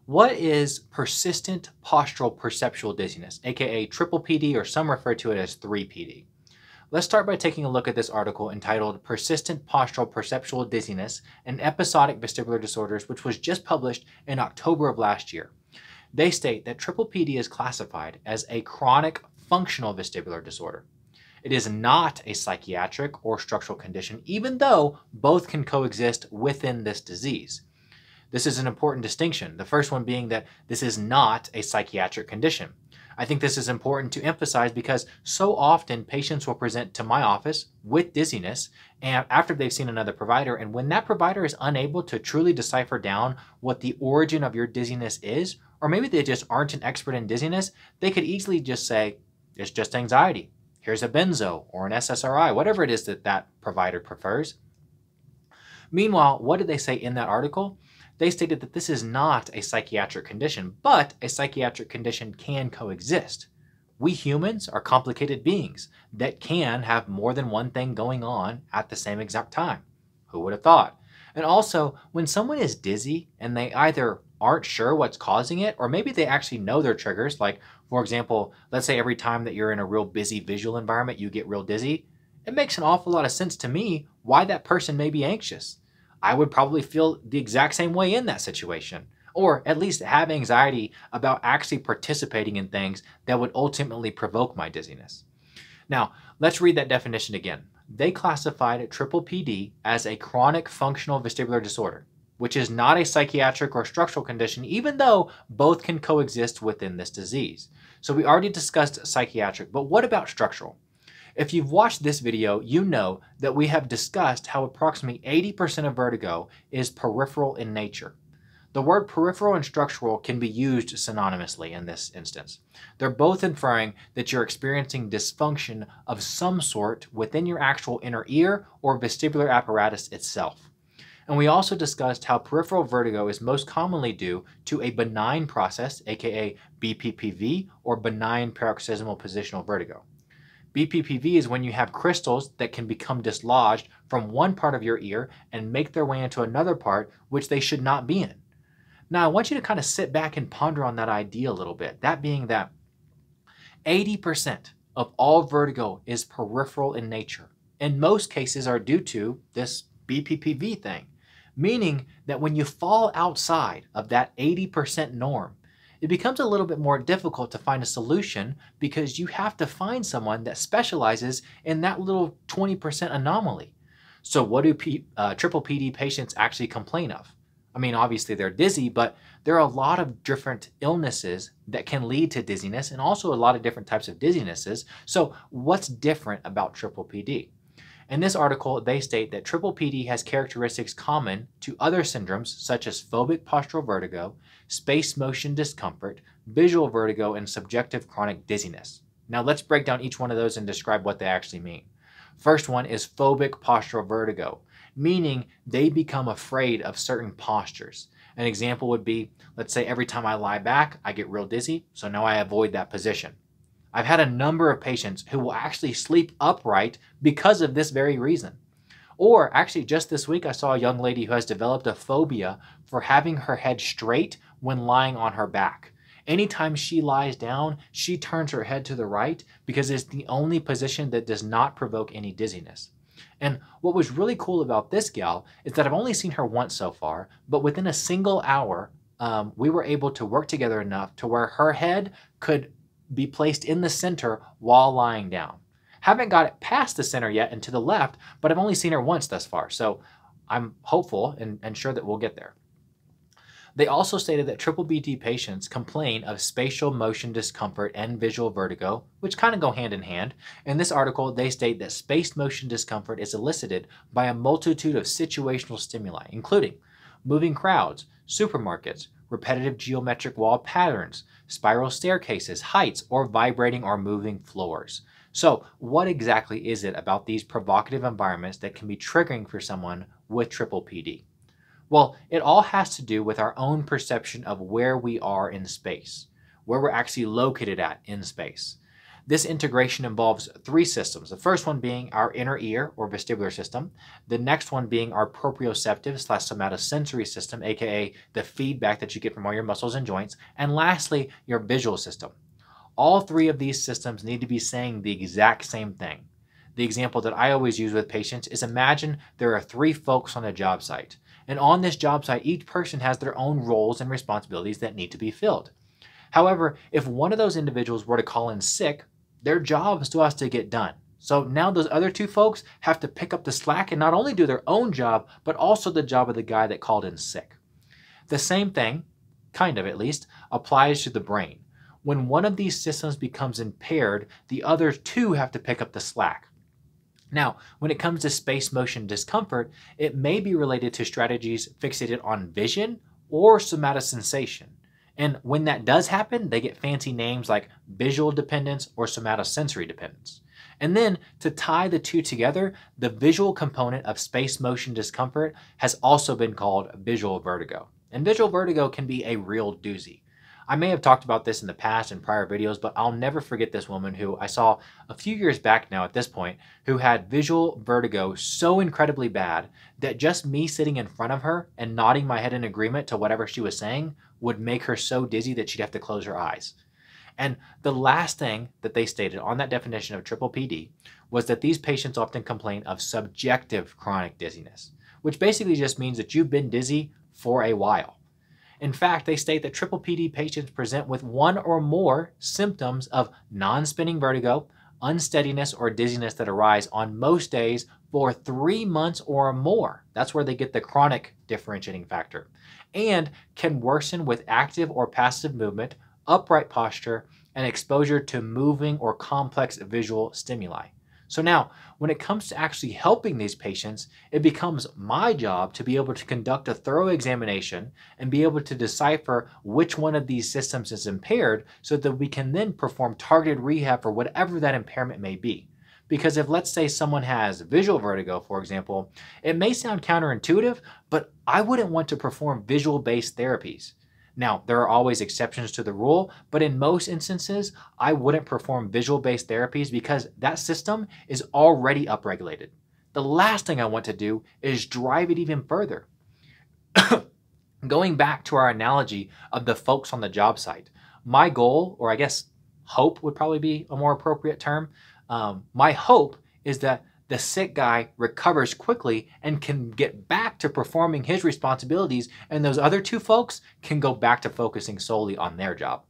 What is persistent postural perceptual dizziness, aka triple PD, or some refer to it as 3PD? Let's start by taking a look at this article entitled Persistent Postural Perceptual Dizziness and Episodic Vestibular Disorders, which was just published in October of last year. They state that triple PD is classified as a chronic functional vestibular disorder. It is not a psychiatric or structural condition, even though both can coexist within this disease. This is an important distinction, the first one being that this is not a psychiatric condition. I think this is important to emphasize because so often patients will present to my office with dizziness and after they've seen another provider, and when that provider is unable to truly decipher down what the origin of your dizziness is, or maybe they just aren't an expert in dizziness, they could easily just say, it's just anxiety. Here's a benzo or an SSRI, whatever it is that that provider prefers. Meanwhile, what did they say in that article? They stated that this is not a psychiatric condition, but a psychiatric condition can coexist. We humans are complicated beings that can have more than one thing going on at the same exact time. Who would have thought? And also, when someone is dizzy and they either aren't sure what's causing it, or maybe they actually know their triggers, like, for example, let's say every time that you're in a real busy visual environment, you get real dizzy, it makes an awful lot of sense to me why that person may be anxious. I would probably feel the exact same way in that situation, or at least have anxiety about actually participating in things that would ultimately provoke my dizziness. Now, let's read that definition again. They classified triple PD as a chronic functional vestibular disorder, which is not a psychiatric or structural condition, even though both can coexist within this disease. So we already discussed psychiatric, but what about structural? If you've watched this video, you know that we have discussed how approximately 80% of vertigo is peripheral in nature. The word peripheral and structural can be used synonymously in this instance. They're both inferring that you're experiencing dysfunction of some sort within your actual inner ear or vestibular apparatus itself. And we also discussed how peripheral vertigo is most commonly due to a benign process, aka BPPV, or benign paroxysmal positional vertigo. BPPV is when you have crystals that can become dislodged from one part of your ear and make their way into another part which they should not be in. Now I want you to kind of sit back and ponder on that idea a little bit, that being that 80% of all vertigo is peripheral in nature. In most cases are due to this BPPV thing, meaning that when you fall outside of that 80% norm, it becomes a little bit more difficult to find a solution because you have to find someone that specializes in that little 20% anomaly. So what do triple PD patients actually complain of? I mean, obviously they're dizzy, but there are a lot of different illnesses that can lead to dizziness and also a lot of different types of dizzinesses. So what's different about triple PD? In this article, they state that triple PD has characteristics common to other syndromes such as phobic postural vertigo, space motion discomfort, visual vertigo, and subjective chronic dizziness. Now let's break down each one of those and describe what they actually mean. First one is phobic postural vertigo, meaning they become afraid of certain postures. An example would be, let's say every time I lie back, I get real dizzy, so now I avoid that position. I've had a number of patients who will actually sleep upright because of this very reason. Or actually just this week I saw a young lady who has developed a phobia for having her head straight when lying on her back. Anytime she lies down, she turns her head to the right because it's the only position that does not provoke any dizziness. And what was really cool about this gal is that I've only seen her once so far, but within a single hour, we were able to work together enough to where her head could be placed in the center while lying down. Haven't got it past the center yet and to the left, but I've only seen her once thus far, so I'm hopeful and sure that we'll get there. They also stated that triple BD patients complain of spatial motion discomfort and visual vertigo, which kind of go hand in hand. In this article, they state that space motion discomfort is elicited by a multitude of situational stimuli, including moving crowds, supermarkets, repetitive geometric wall patterns, spiral staircases, heights, or vibrating or moving floors. So what exactly is it about these provocative environments that can be triggering for someone with triple PD? Well, it all has to do with our own perception of where we are in space, where we're actually located at in space. This integration involves three systems. The first one being our inner ear or vestibular system. The next one being our proprioceptive / somatosensory system, aka the feedback that you get from all your muscles and joints. And lastly, your visual system. All three of these systems need to be saying the exact same thing. The example that I always use with patients is imagine there are three folks on a job site. And on this job site, each person has their own roles and responsibilities that need to be filled. However, if one of those individuals were to call in sick, their job still has to get done. So now those other two folks have to pick up the slack and not only do their own job, but also the job of the guy that called in sick. The same thing, kind of at least, applies to the brain. When one of these systems becomes impaired, the other two have to pick up the slack. Now, when it comes to space motion discomfort, it may be related to strategies fixated on vision or somatosensation. And when that does happen, they get fancy names like visual dependence or somatosensory dependence. And then to tie the two together, the visual component of space motion discomfort has also been called visual vertigo. And visual vertigo can be a real doozy. I may have talked about this in the past in prior videos, but I'll never forget this woman who I saw a few years back now at this point, who had visual vertigo so incredibly bad that just me sitting in front of her and nodding my head in agreement to whatever she was saying would make her so dizzy that she'd have to close her eyes. And the last thing that they stated on that definition of triple PD was that these patients often complain of subjective chronic dizziness, which basically just means that you've been dizzy for a while. In fact, they state that triple PD patients present with one or more symptoms of non-spinning vertigo, unsteadiness, or dizziness that arise on most days for 3 months or more. That's where they get the chronic differentiating factor, and can worsen with active or passive movement, upright posture, and exposure to moving or complex visual stimuli. So now, when it comes to actually helping these patients, it becomes my job to be able to conduct a thorough examination and be able to decipher which one of these systems is impaired so that we can then perform targeted rehab for whatever that impairment may be. Because if, let's say, someone has visual vertigo, for example, it may sound counterintuitive, but I wouldn't want to perform visual-based therapies. Now, there are always exceptions to the rule, but in most instances, I wouldn't perform visual-based therapies because that system is already upregulated. The last thing I want to do is drive it even further. Going back to our analogy of the folks on the job site, my goal, or I guess hope would probably be a more appropriate term, my hope is that the sick guy recovers quickly and can get back to performing his responsibilities, and those other two folks can go back to focusing solely on their job.